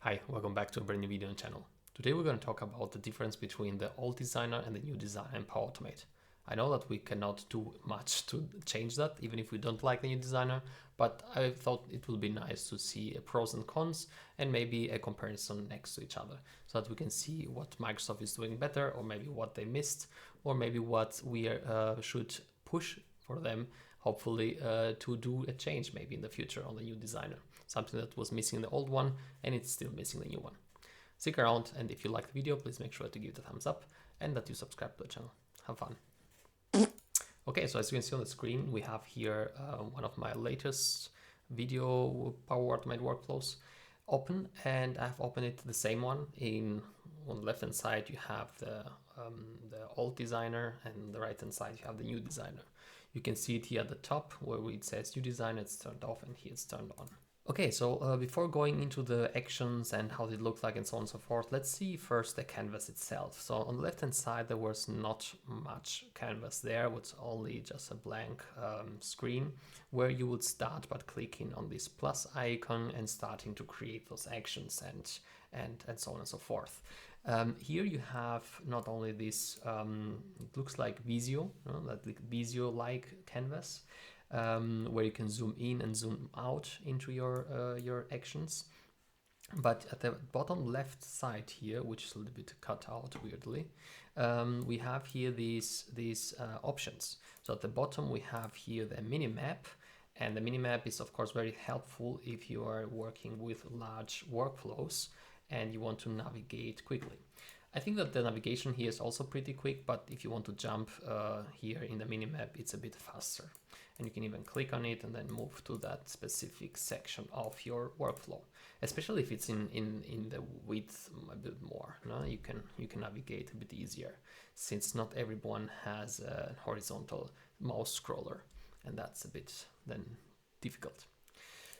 Hi, welcome back to a brand new video on the channel. Today we're going to talk about the difference between the old designer and the new designer in Power Automate. I know that we cannot do much to change that, even if we don't like the new designer, but I thought it would be nice to see a pros and cons and maybe a comparison next to each other so that we can see what Microsoft is doing better, or maybe what they missed, or maybe what we should push for them, hopefully, to do a change maybe in the future on the new designer. Something that was missing in the old one and it's still missing the new one. Stick around, and if you like the video, please make sure to give it a thumbs up and that you subscribe to the channel. Have fun. Okay, so as you can see on the screen, we have here one of my latest video Power Automate workflows open, and I've opened it the same one. On the left hand side you have the old designer, and on the right hand side you have the new designer. You can see it here at the top where it says new designer, it's turned off, and here it's turned on. Okay, so before going into the actions and how it looks like and so on and so forth, let's see first the canvas itself. So on the left hand side there was not much canvas there, it was only just a blank screen where you would start by clicking on this plus icon and starting to create those actions and so on and so forth. Here you have not only this, it looks like Visio, like Visio-like canvas, where you can zoom in and zoom out into your actions. But at the bottom left side here, which is a little bit cut out weirdly, we have here these options. So at the bottom we have here the minimap, and the minimap is of course very helpful if you are working with large workflows and you want to navigate quickly. I think that the navigation here is also pretty quick, but if you want to jump here in the minimap, it's a bit faster. And you can even click on it and then move to that specific section of your workflow, especially if it's in the width a bit more. No? You can navigate a bit easier, since not everyone has a horizontal mouse scroller, and that's a bit then difficult.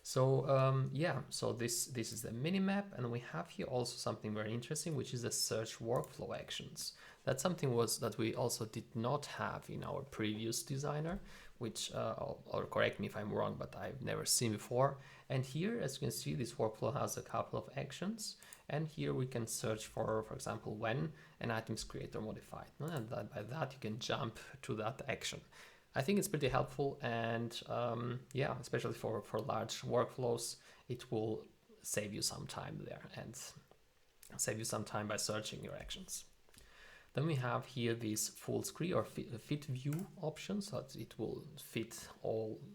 So yeah, so this is the minimap, and we have here also something very interesting, which is the search workflow actions. That's something that we also did not have in our previous designer, which, or correct me if I'm wrong, but I've never seen before. And here, as you can see, this workflow has a couple of actions, and here we can search for example, when an item is created or modified, and by that you can jump to that action. I think it's pretty helpful, and yeah, especially for large workflows, it will save you some time there and save you some time by searching your actions. Then we have here this full screen or fit view option, so that it will fit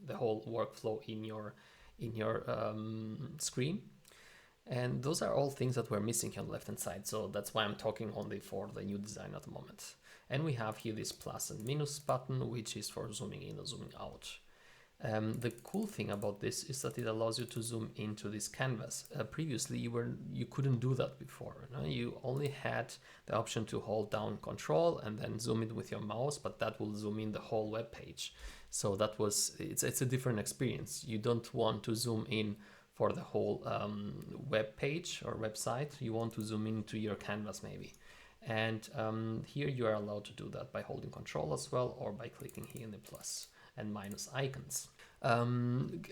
the whole workflow in your screen. And those are all things that we're missing here on the left hand side, so that's why I'm talking only for the new design at the moment. And we have here this plus and minus button, which is for zooming in or zooming out. The cool thing about this is that it allows you to zoom into this canvas. Previously you couldn't do that before. No? You only had the option to hold down Control and then zoom in with your mouse, but that will zoom in the whole web page. So it's a different experience. You don't want to zoom in for the whole web page or website. You want to zoom into your canvas maybe. And here you are allowed to do that by holding Control as well, or by clicking here in the plus and minus icons. A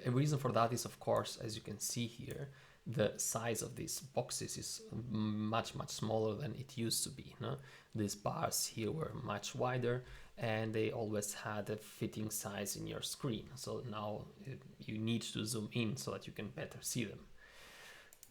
reason for that is, of course, as you can see here, the size of these boxes is much smaller than it used to be. No? These bars here were much wider, and they always had a fitting size in your screen. So now you need to zoom in so that you can better see them.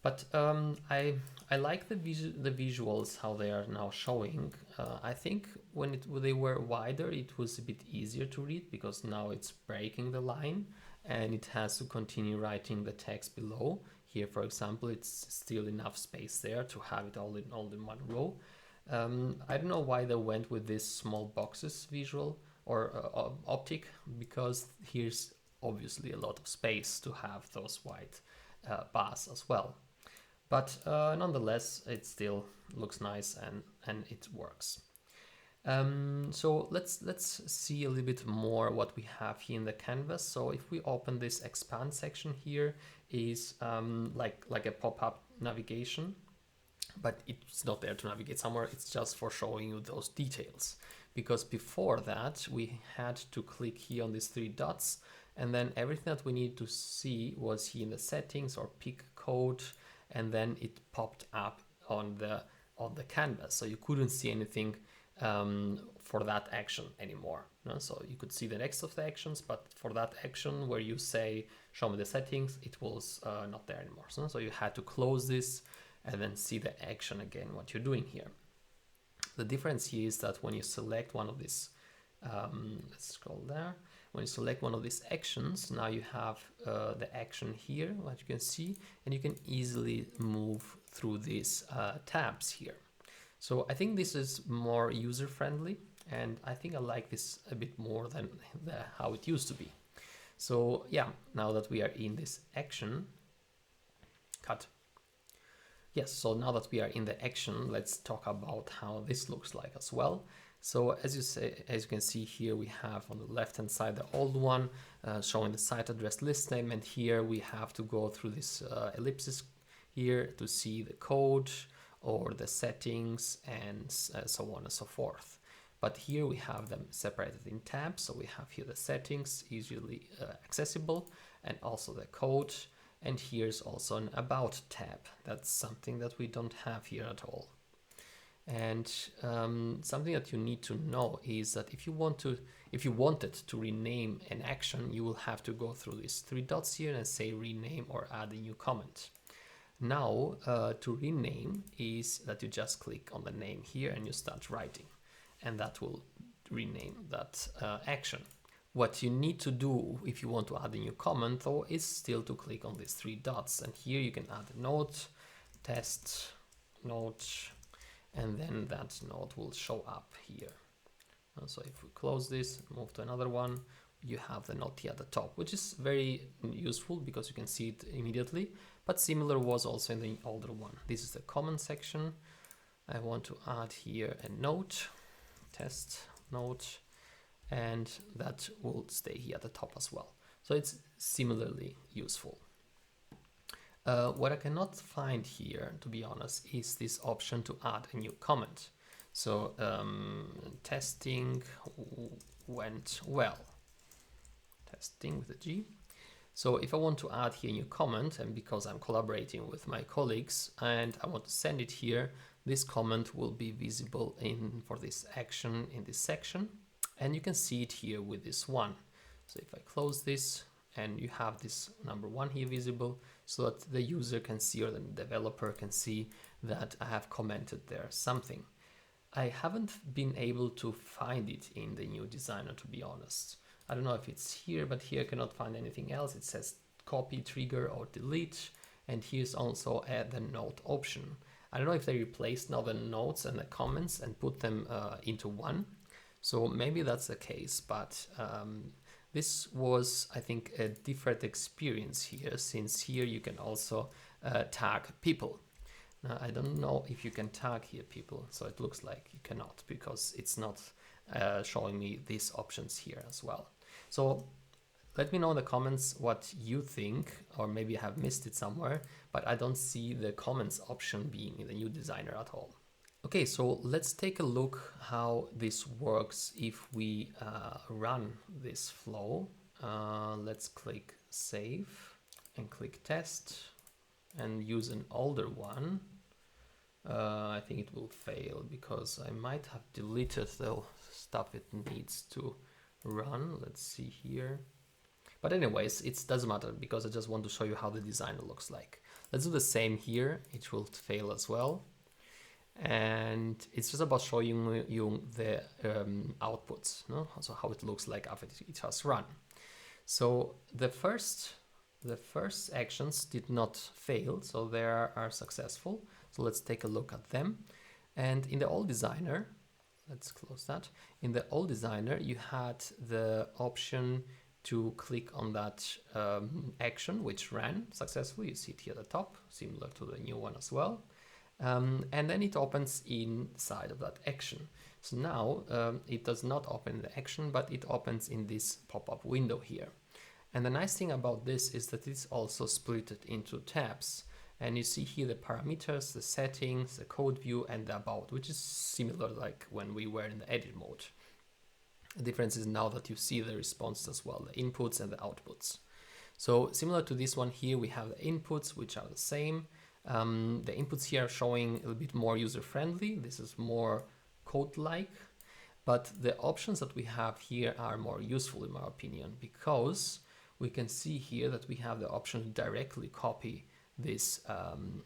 But I like the visuals, how they are now showing. I think when they were wider, it was a bit easier to read, because now it's breaking the line and it has to continue writing the text below. Here, for example, it's still enough space there to have it all in one row. I don't know why they went with this small boxes visual or optic, because here's obviously a lot of space to have those white bars as well. But nonetheless, it still looks nice and it works. So let's see a little bit more what we have here in the canvas. So if we open this expand section here, is like a pop-up navigation, but it's not there to navigate somewhere. It's just for showing you those details. Because before that, we had to click here on these three dots, and then everything that we need to see was here in the settings or pick code and then it popped up on the canvas, so you couldn't see anything for that action anymore. No? So you could see the next of the actions, but for that action where you say show me the settings, it was not there anymore. So you had to close this and then see the action again, what you're doing here. The difference here is that when you select one of these, let's scroll there, when you select one of these actions, now you have the action here, what you can see, and you can easily move through these tabs here. So I think this is more user-friendly, and I think I like this a bit more than how it used to be. So yeah, now that we are in this action, cut. Yes, so now that we are in the action, let's talk about how this looks like as well. So as you can see here, we have on the left-hand side the old one showing the site address list name, and here we have to go through this ellipsis here to see the code or the settings and so on and so forth. But here we have them separated in tabs. So we have here the settings, easily accessible, and also the code. And here's also an about tab. That's something that we don't have here at all. And something that you need to know is that if you wanted to rename an action, you will have to go through these three dots here and say rename or add a new comment. Now to rename is that you just click on the name here and you start writing, and that will rename that action. What you need to do if you want to add a new comment though is still to click on these three dots, and here you can add a note, test, note, and then that note will show up here. So if we close this, move to another one, you have the note here at the top, which is very useful because you can see it immediately, but similar was also in the older one. This is the comment section. I want to add here a note, test, note, and that will stay here at the top as well. So it's similarly useful. What I cannot find here, to be honest, is this option to add a new comment. So testing went well. Testing with a G. So if I want to add here a new comment, and because I'm collaborating with my colleagues and I want to send it here, this comment will be visible for this action in this section. And you can see it here with this one. So if I close this, and you have this number one here visible, so that the user can see, or the developer can see, that I have commented there something. I haven't been able to find it in the new designer, to be honest. I don't know if it's here, but here I cannot find anything else. It says copy, trigger, or delete, and here's also add the note option. I don't know if they replaced now the notes and the comments and put them into one. So maybe that's the case, but this was, I think, a different experience here, since here you can also tag people. Now, I don't know if you can tag here people, so it looks like you cannot, because it's not showing me these options here as well. So let me know in the comments what you think, or maybe I have missed it somewhere, but I don't see the comments option being in the new designer at all. Okay, so let's take a look how this works if we run this flow. Let's click save and click test and use an older one. I think it will fail because I might have deleted the stuff it needs to run. Let's see here. But anyways, it doesn't matter because I just want to show you how the designer looks like. Let's do the same here. It will fail as well. And it's just about showing you the outputs, no? So how it looks like after it has run. So the first actions did not fail, so they are successful. So let's take a look at them. And in the old designer, let's close that. In the old designer, you had the option to click on that action which ran successfully. You see it here at the top, similar to the new one as well. And then it opens inside of that action. So now it does not open the action, but it opens in this pop-up window here. And the nice thing about this is that it's also split into tabs. And you see here the parameters, the settings, the code view, and the about, which is similar like when we were in the edit mode. The difference is now that you see the responses as well, the inputs and the outputs. So similar to this one here, we have the inputs, which are the same. The inputs here are showing a little bit more user-friendly. This is more code-like, but the options that we have here are more useful in my opinion, because we can see here that we have the option to directly copy this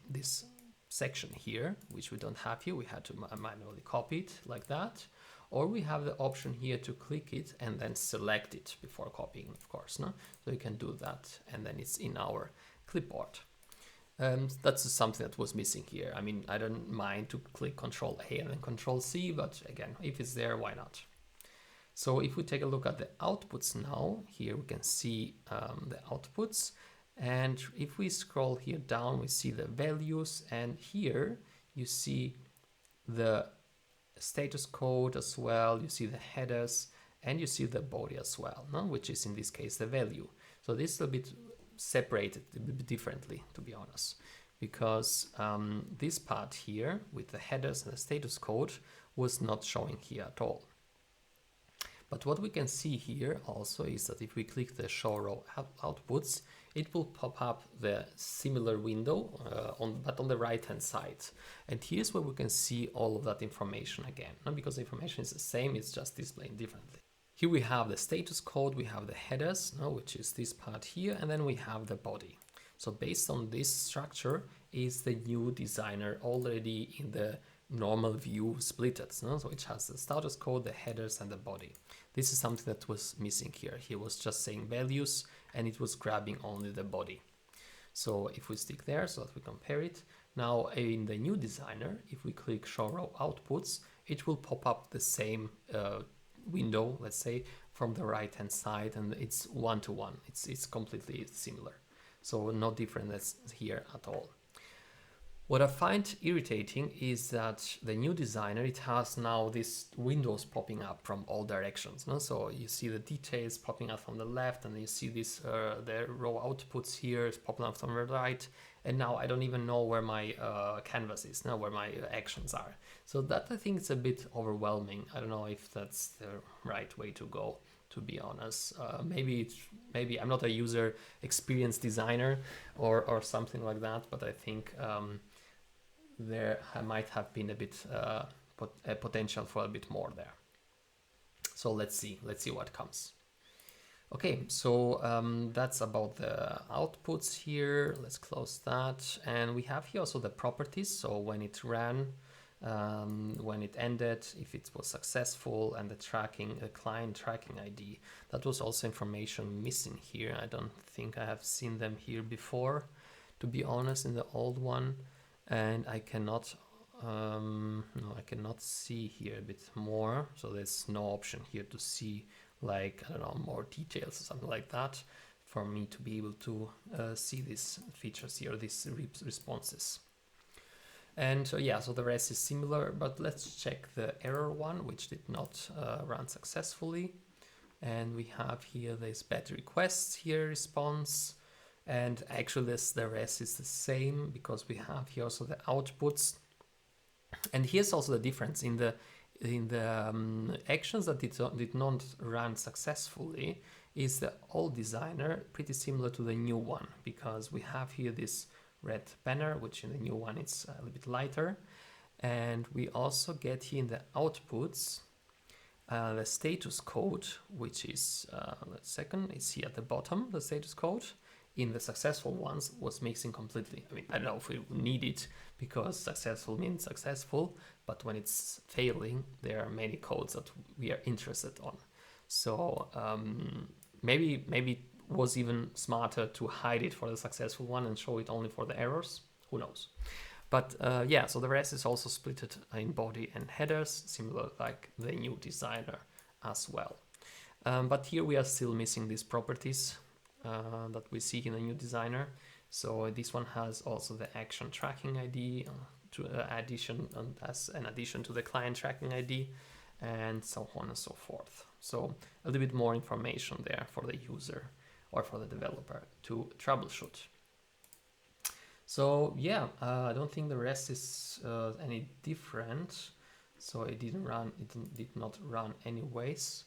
this section here, which we don't have here. We had to manually copy it like that. Or we have the option here to click it and then select it before copying, of course. No? So you can do that, and then it's in our clipboard. That's something that was missing here. I mean, I don't mind to click Control A and then Control C, but again, if it's there, why not? So if we take a look at the outputs now, here we can see the outputs. And if we scroll here down, we see the values, and here you see the status code as well, you see the headers, and you see the body as well, no? Which is in this case the value. So this is a bit separated a bit differently, to be honest, because this part here with the headers and the status code was not showing here at all. But what we can see here also is that if we click the show row outputs, it will pop up the similar window, but on the right hand side. And here's where we can see all of that information again, not because the information is the same, it's just displayed differently. Here we have the status code, we have the headers, which is this part here, and then we have the body. So based on this structure is the new designer already in the normal view splitted, so it has the status code, the headers, and the body. This is something that was missing here. He was just saying values and it was grabbing only the body. So if we stick there so that we compare it, now in the new designer, if we click show row outputs, it will pop up the same window, let's say, from the right hand side, and it's one-to-one. It's completely similar. So no difference here at all. What I find irritating is that the new designer, it has now these windows popping up from all directions. No? So you see the details popping up from the left, and you see this the row outputs here is popping up from the right. And now I don't even know where my canvas is, now where my actions are. So that I think is a bit overwhelming. I don't know if that's the right way to go, to be honest. Maybe I'm not a user experience designer or something like that, but I think there might have been a bit potential for a bit more there. So let's see what comes. Okay, so that's about the outputs here. Let's close that. And we have here also the properties. So when it ran, when it ended, if it was successful, and the client tracking ID. That was also information missing here. I don't think I have seen them here before, to be honest, in the old one. And I cannot see here a bit more. So there's no option here to see, like, I don't know, more details or something like that for me to be able to see these features here, these responses. And yeah, so the rest is similar, but let's check the error one, which did not run successfully. And we have here this bad requests here response. And actually the rest is the same, because we have here also the outputs. And here's also the difference in the actions that did not run successfully is the old designer pretty similar to the new one, because we have here this red banner, which in the new one it's a little bit lighter. And we also get here in the outputs the status code, which is, it's here at the bottom, the status code. In the successful ones was mixing completely. I mean, I don't know if we need it, because successful means successful, but when it's failing, there are many codes that we are interested on. So maybe it was even smarter to hide it for the successful one and show it only for the errors. Who knows? But yeah, so the rest is also split in body and headers, similar like the new designer as well. But here we are still missing these properties that we see in the new designer. So this one has also the action tracking ID as an addition to the client tracking ID, and so on and so forth. So a little bit more information there for the user or for the developer to troubleshoot. So yeah, I don't think the rest is any different. So it did not run anyways.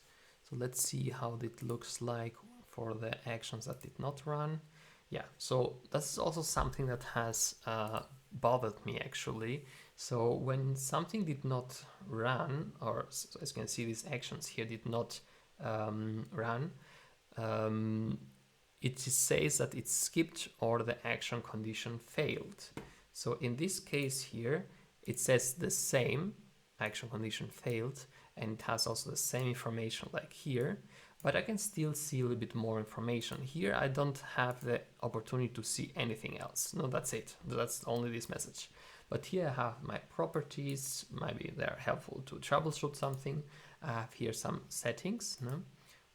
So let's see how it looks like for the actions that did not run. Yeah, so that's also something that has bothered me actually. So when something did not run, or as you can see, these actions here did not run, it just says that it skipped or the action condition failed. So in this case here, it says the same, action condition failed, and it has also the same information like here, but I can still see a little bit more information. Here I don't have the opportunity to see anything else. No, that's it. That's only this message. But here I have my properties. Maybe they're helpful to troubleshoot something. I have here some settings, no?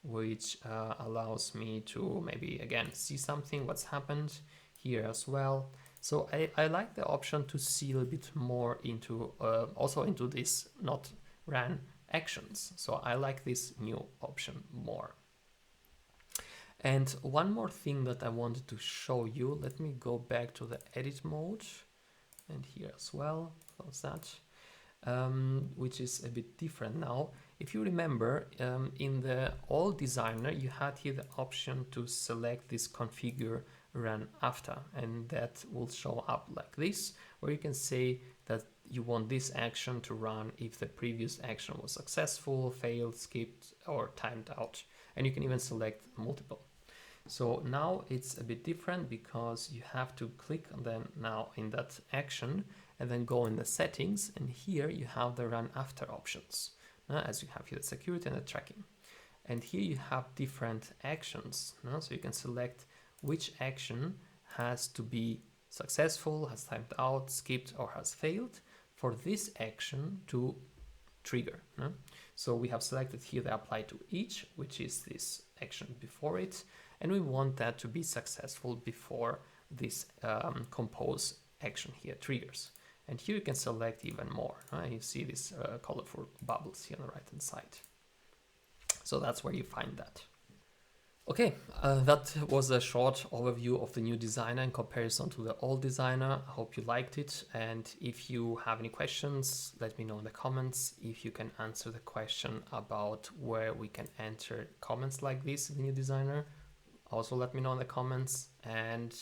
Which allows me to maybe again see something, what's happened here as well. So I like the option to see a little bit more into also into this not ran actions. So I like this new option more. And one more thing that I wanted to show you, let me go back to the edit mode and here as well, close that. Which is a bit different now. If you remember, in the old designer, you had here the option to select this configure run after, and that will show up like this, where you can say that you want this action to run if the previous action was successful, failed, skipped, or timed out. And you can even select multiple. So now it's a bit different because you have to click then now in that action and then go in the settings, and here you have the run after options, as you have here the security and the tracking. And here you have different actions, so you can select which action has to be successful, has timed out, skipped, or has failed for this action to trigger. So we have selected here the apply to each, which is this action before it, and we want that to be successful before this compose action here triggers. And here you can select even more. You see these colorful bubbles here on the right hand side. So that's where you find that. Okay, that was a short overview of the new designer in comparison to the old designer. I hope you liked it. And if you have any questions, let me know in the comments. If you can answer the question about where we can enter comments like this in the new designer, also let me know in the comments. And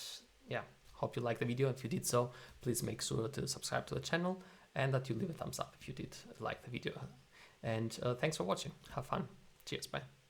yeah, hope you liked the video. If you did so, please make sure to subscribe to the channel and that you leave a thumbs up if you did like the video. And thanks for watching. Have fun. Cheers. Bye.